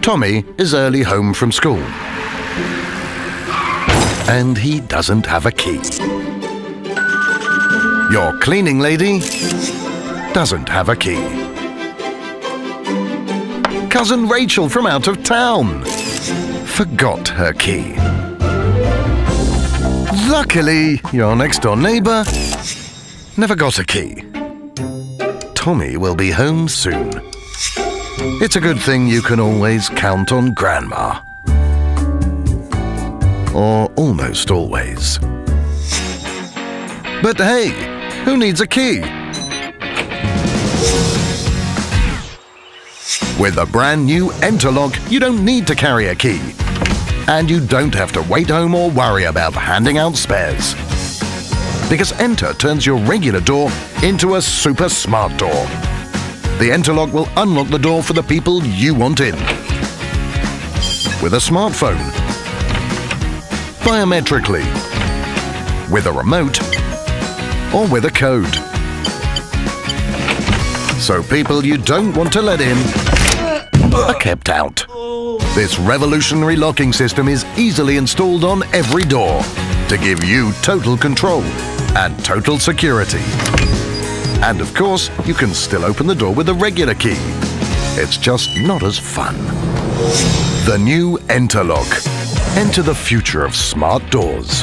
Tommy is early home from school. And he doesn't have a key. Your cleaning lady doesn't have a key. Cousin Rachel from out of town forgot her key. Luckily, your next-door neighbour never got a key. Tommy will be home soon. It's a good thing you can always count on Grandma. Or almost always. But hey, who needs a key? With a brand new ENTR lock, you don't need to carry a key. And you don't have to wait home or worry about handing out spares. Because ENTR turns your regular door into a super smart door. The ENTR lock will unlock the door for the people you want in. With a smartphone, biometrically, with a remote, or with a code. So people you don't want to let in are kept out. This revolutionary locking system is easily installed on every door to give you total control and total security. And of course, you can still open the door with a regular key. It's just not as fun. The new ENTR lock. Enter the future of smart doors.